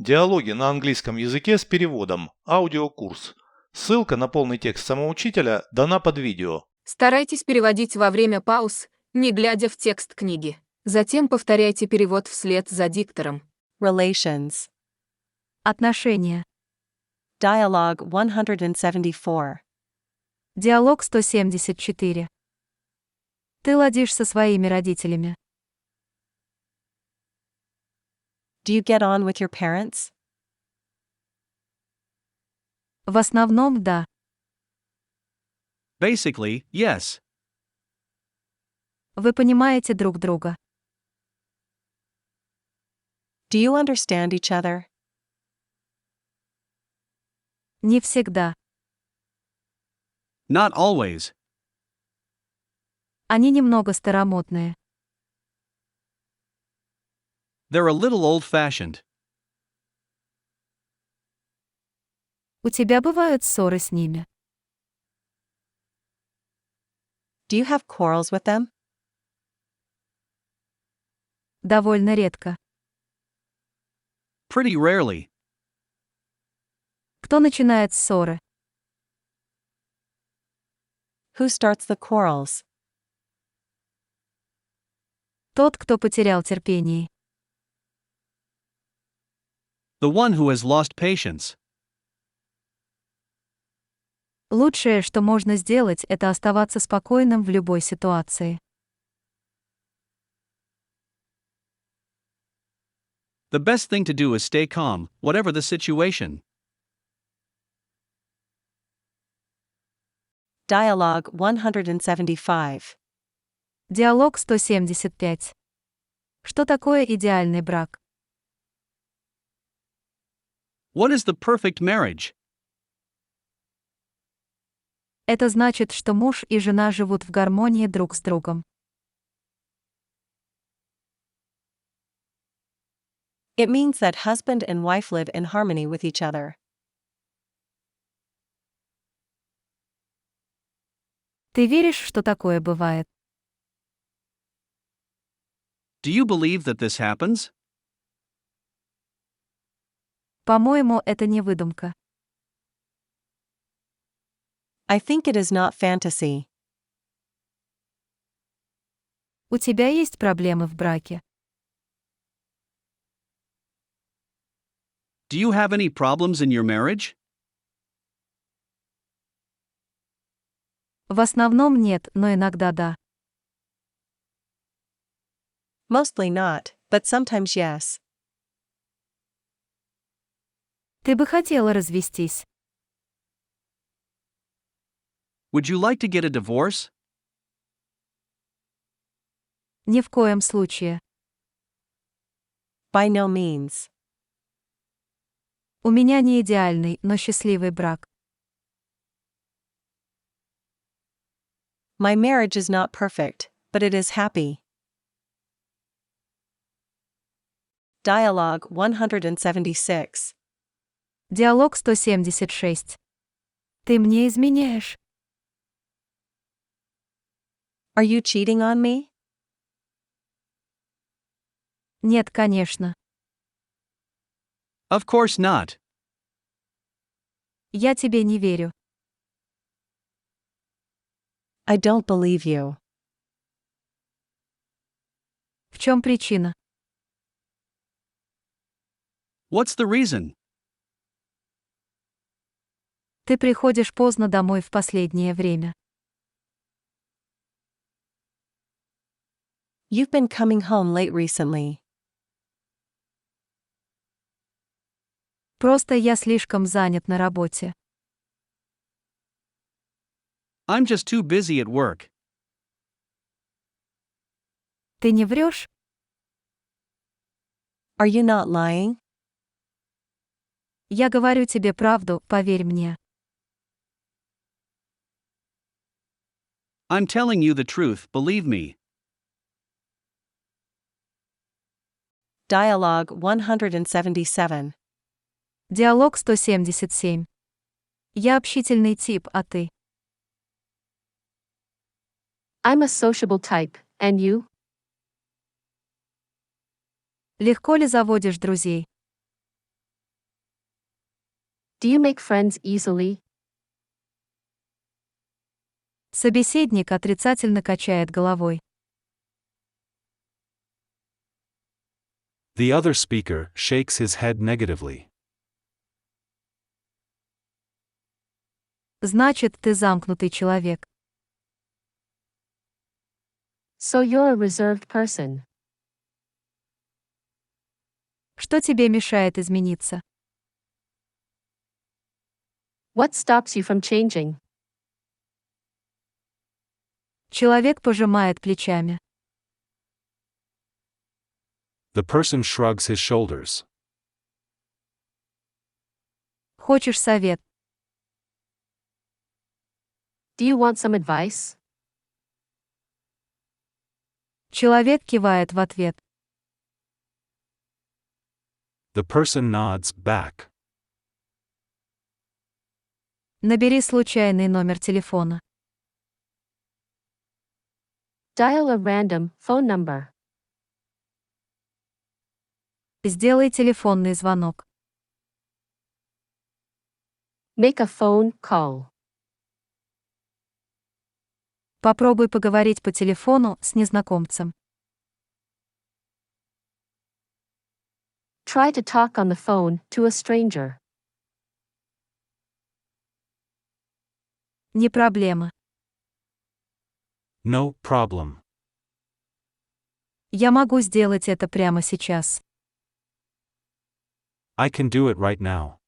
Диалоги на английском языке с переводом. Аудиокурс. Ссылка на полный текст самоучителя дана под видео. Старайтесь переводить во время пауз, не глядя в текст книги. Затем повторяйте перевод вслед за диктором. Relations. Отношения. Dialogue 174. Диалог 174. Ты ладишь со своими родителями. Do you get on with your parents? В основном, да. Basically, yes. Вы понимаете друг друга. Do you understand each other? Не всегда. Not always. Они немного старомодные. They're a little old-fashioned. У тебя бывают ссоры с ними. Do you have quarrels with them? Довольно редко. Pretty rarely. Кто начинает ссоры? Who starts the quarrels? Тот, кто потерял терпение. The one who has lost patience. Лучшее, что можно сделать, это оставаться спокойным в любой ситуации. The best thing to do is stay calm, whatever the situation. Dialogue 175. Диалог 175. Что такое идеальный брак? What is the perfect marriage? Это значит, что муж и жена живут в гармонии друг с другом. It means that husband and wife live in harmony with each other. Ты веришь, что такое бывает? Do you believe that this happens? По-моему, это не выдумка. I think it is not fantasy. У тебя есть проблемы в браке? Do you have any problems in your marriage? В основном нет, но иногда да. Mostly not, but sometimes yes. Ты бы хотела развестись? Would you like to get a divorce? Ни в коем случае. By no means. У меня не идеальный, но счастливый брак. My marriage is not perfect, but it is happy. Dialogue 176. Диалог 176. Ты мне изменяешь. Are you cheating on me? Нет, конечно. Of course not. Я тебе не верю. I don't believe you. В чем причина? What's the reason? Ты приходишь поздно домой в последнее время. You've been coming home late recently. Просто я слишком занят на работе. I'm just too busy at work. Ты не врешь? Are you not lying? Я говорю тебе правду, поверь мне. I'm telling you the truth, believe me. Dialogue 177. Диалог 177. Я общительный тип, а ты? I'm a sociable type, and you? Легко ли заводишь друзей? Do you make friends easily? Собеседник отрицательно качает головой. The other speaker shakes his head negatively. Значит, ты замкнутый человек. So you're a reserved person. Что тебе мешает измениться? What stops you from changing? Человек пожимает плечами. The person shrugs his shoulders. Хочешь совет? Do you want some advice? Человек кивает в ответ. The person nods back. Набери случайный номер телефона. Dial a random phone number. Сделай телефонный звонок. Make a phone call. Попробуй поговорить по телефону с незнакомцем. Try to talk on the phone to a stranger. Не проблема. No problem. Я могу сделать это прямо сейчас. I can do it right now.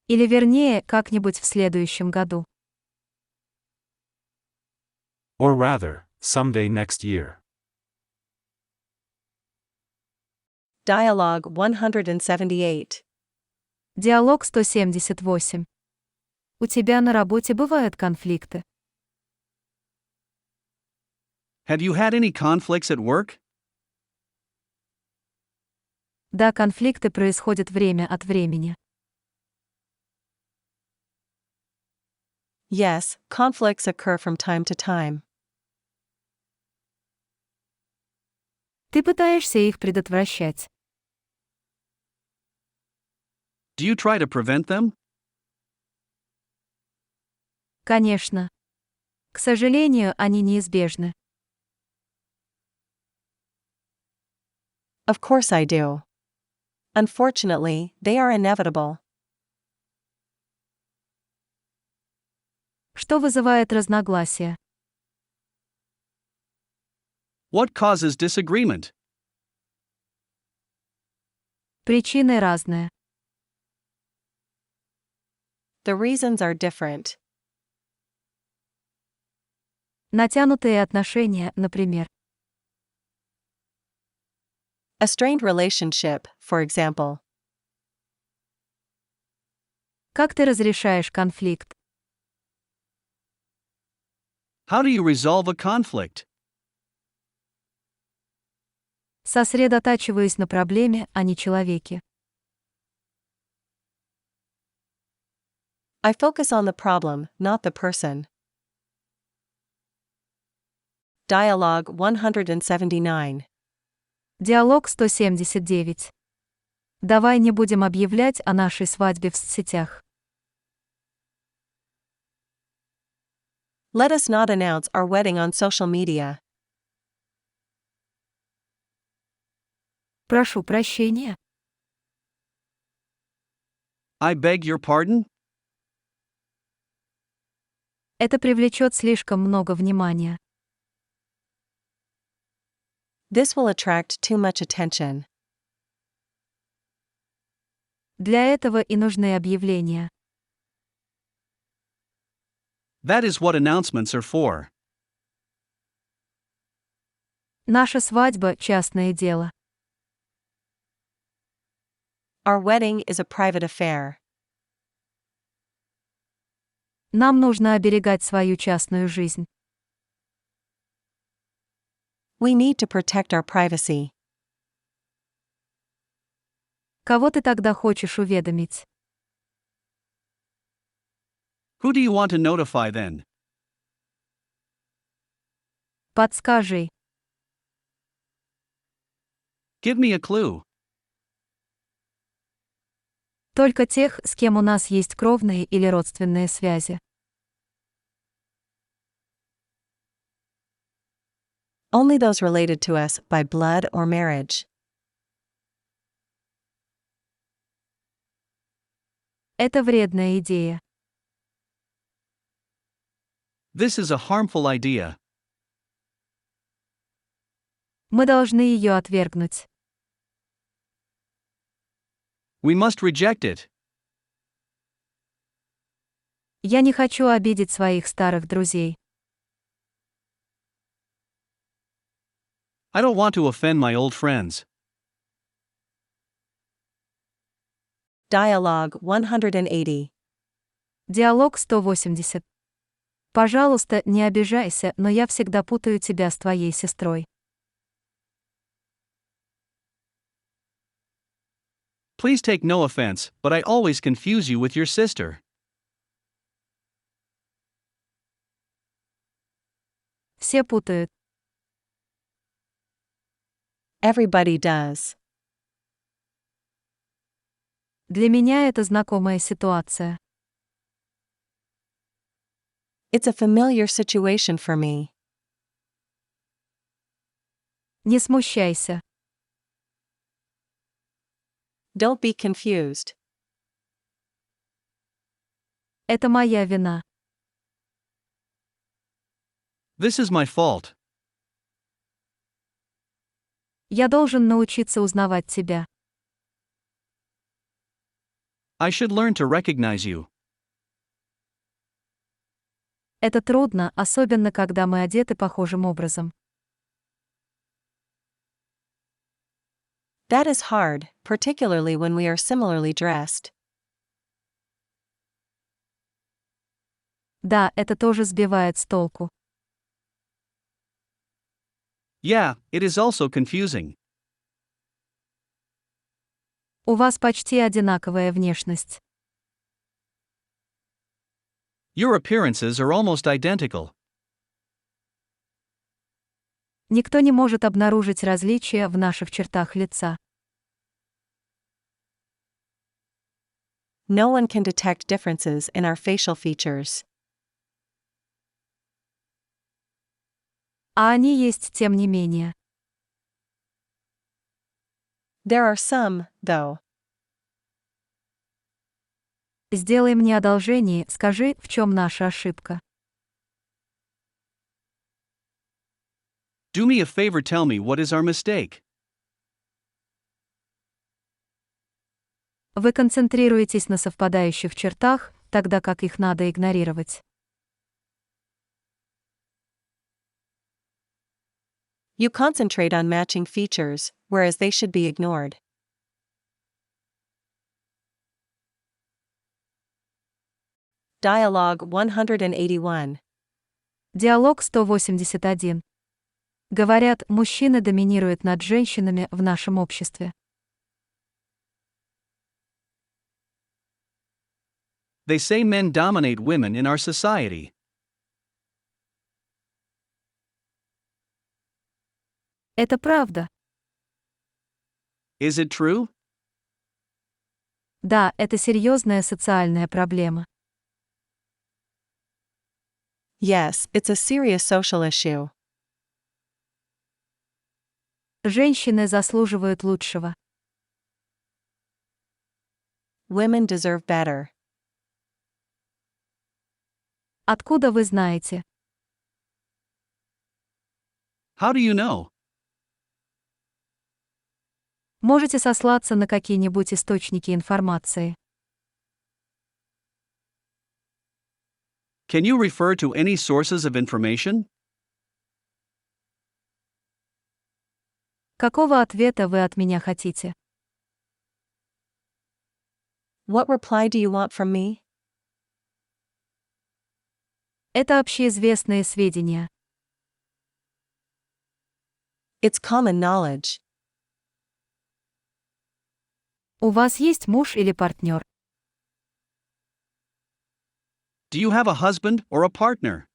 Или вернее, как-нибудь в следующем году. Or rather, someday next year. Dialogue 178. Диалог 178. У тебя на работе бывают конфликты? Have you had any conflicts at work? Да, конфликты происходят время от времени. Yes, conflicts occur from time to time. Ты пытаешься их предотвращать. Do you try to prevent them? Конечно. К сожалению, они неизбежны. Of course I do. Unfortunately, they are inevitable. Что вызывает разногласия? What causes disagreement? Причины разные. The reasons are different. Натянутые отношения, например. A strained relationship, for example. Как ты разрешаешь конфликт? How do you resolve a conflict? Сосредотачиваюсь на проблеме, а не человеке. I focus on the problem, not the person. Dialogue 179. Диалог 179. Давай не будем объявлять о нашей свадьбе в соцсетях. Let us not announce our wedding on social media. Прошу прощения. I beg your pardon? Это привлечет слишком много внимания. This will attract too much attention. Для этого и нужны объявления. That is what announcements are for. Наша свадьба — частное дело. Our wedding is a private affair. Нам нужно оберегать свою частную жизнь. We need to protect our privacy. Кого ты тогда хочешь уведомить? Who do you want to notify then? Подскажи. Give me a clue. Только тех, с кем у нас есть кровные или родственные связи. Only those related to us by blood or marriage. Это вредная идея. This is a harmful idea. Мы должны ее отвергнуть. We must reject it. Я не хочу обидеть своих старых друзей. I don't want to offend my old friends. Dialogue 180. Диалог 180. Пожалуйста, не обижайся, но я всегда путаю тебя с твоей сестрой. Please take no offense, but I always confuse you with your sister. Все путают. Everybody does. Для меня это знакомая ситуация. It's a familiar situation for me. Не смущайся. Don't be confused. Это моя вина. This is my fault. Я должен научиться узнавать тебя. I should learn to recognize you. Это трудно, особенно когда мы одеты похожим образом. That is hard, particularly when we are similarly dressed. Да, это тоже сбивает с толку. Yeah, it is also confusing. У вас почти одинаковая внешность. Your appearances are almost identical. Никто не может обнаружить различия в наших чертах лица. No one can detect differences in our facial features. А они есть тем не менее. There are some, though. Сделай мне одолжение, скажи, в чем наша ошибка. Do me a favor, tell me what is our mistake. Вы концентрируетесь на совпадающих чертах, тогда как их надо игнорировать. You concentrate on matching features, whereas they should be ignored. Dialogue 181. Диалог 181. Говорят, мужчины доминируют над женщинами в нашем обществе. They say men dominate women in our society. Это правда. Is it true? Да, это серьезная социальная проблема. Yes, it's a serious social issue. Женщины заслуживают лучшего. Women deserve better. Откуда вы знаете? How do you know? Можете сослаться на какие-нибудь источники информации. Can you refer to any sources of information? Какого ответа вы от меня хотите? What reply do you want from me? Это общеизвестные сведения. It's common knowledge. У вас есть муж или партнер? Do you have a husband or a partner?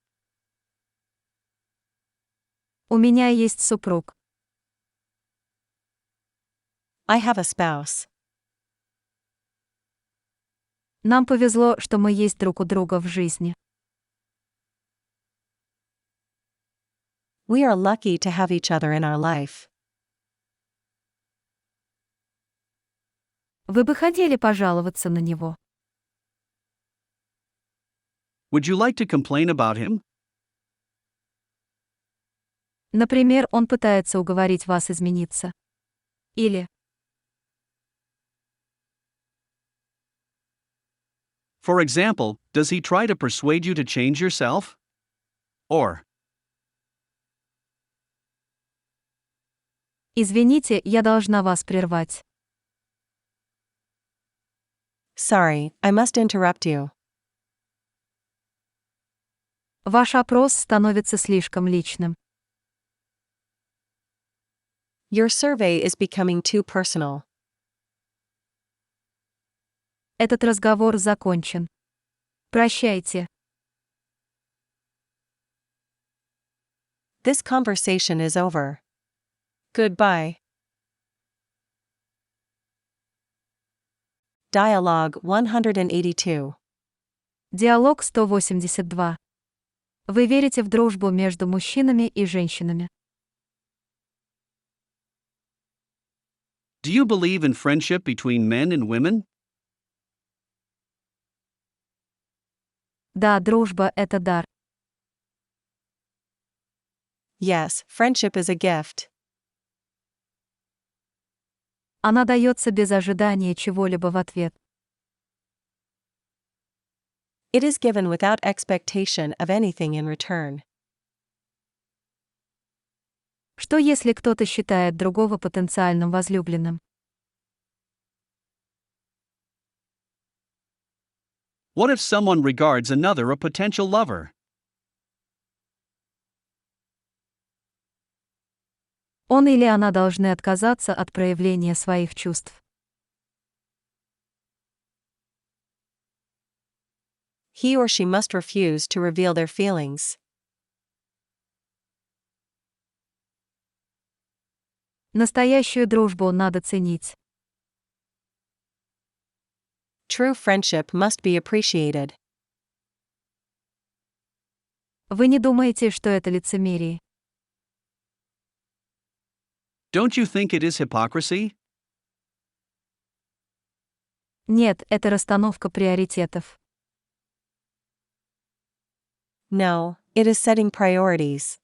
У меня есть супруг. I have a spouse. Нам повезло, что мы есть друг у друга в жизни. We are lucky to have each other in our life. Вы бы хотели пожаловаться на него? Would you like to complain about him? Например, он пытается уговорить вас измениться. Или For example, does he try to persuade you to change yourself? Or, «Извините, я должна вас прервать». Sorry, I must interrupt you. Ваш опрос становится слишком личным. Your survey is becoming too personal. Этот разговор закончен. Прощайте. This conversation is over. Goodbye. Dialogue 182. Диалог 182. Вы верите в дружбу между мужчинами и женщинами? do you believe in friendship between men and women? Да, дружба — это дар. Yes, friendship is a gift. Она дается без ожидания чего-либо в ответ. It is given without expectation of anything in return. Что если кто-то считает другого потенциальным возлюбленным? What if someone regards another a potential lover? Он или она должны отказаться от проявления своих чувств. He or she must refuse to reveal their feelings. Настоящую дружбу надо ценить. True friendship must be appreciated. Вы не думаете, что это лицемерие? Don't you think it is hypocrisy? Нет, это расстановка приоритетов. No, it is setting priorities.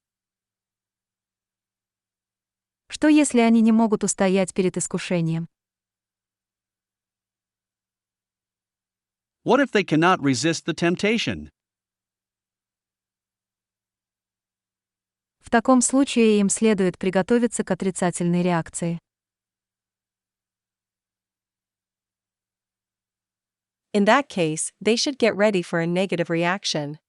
Что если они не могут устоять перед искушением? What if they cannot resist the temptation? В таком случае им следует приготовиться к отрицательной реакции. In that case, they should get ready for a negative reaction.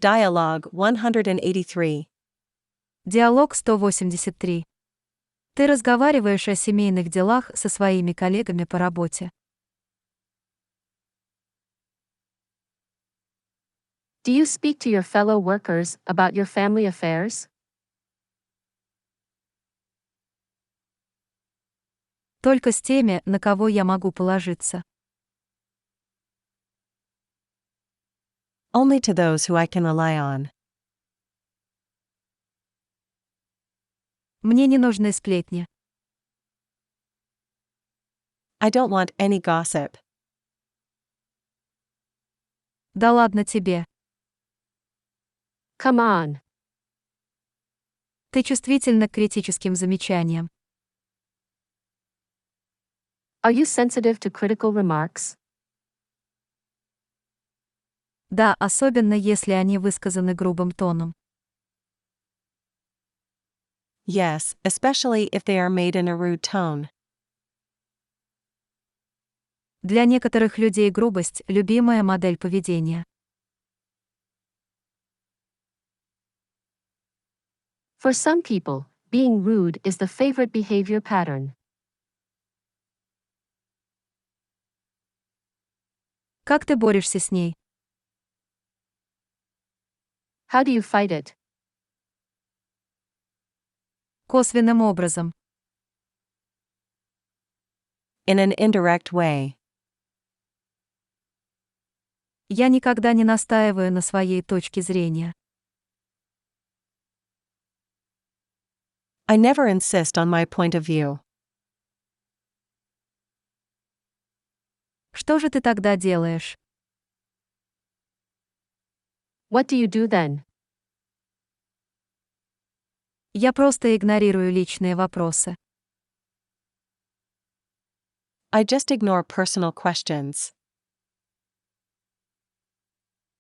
Dialogue 183. Диалог 183. Ты разговариваешь о семейных делах со своими коллегами по работе. Do you speak to your fellow workers about your family affairs? Только с теми, на кого я могу положиться. Only to those who I can rely on. Мне не нужны сплетни. I don't want any gossip. Да ладно тебе. Come on. Ты чувствительна к критическим замечаниям. Are you sensitive to critical remarks? Да, особенно если они высказаны грубым тоном. Yes, especially if they are made in a rude tone. Для некоторых людей грубость — любимая модель поведения. For some people, being rude is the favorite behavior pattern. Как ты борешься с ней? How do you fight it? Косвенным образом. In an indirect way. Я никогда не настаиваю на своей точке зрения. I never insist on my point of view. Что же ты тогда делаешь? What do you do then? Я просто игнорирую личные вопросы. I just ignore personal questions.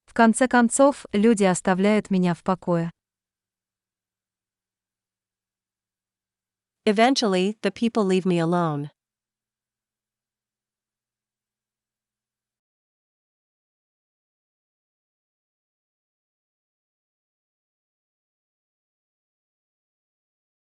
В конце концов, люди оставляют меня в покое. Eventually, the people leave me alone.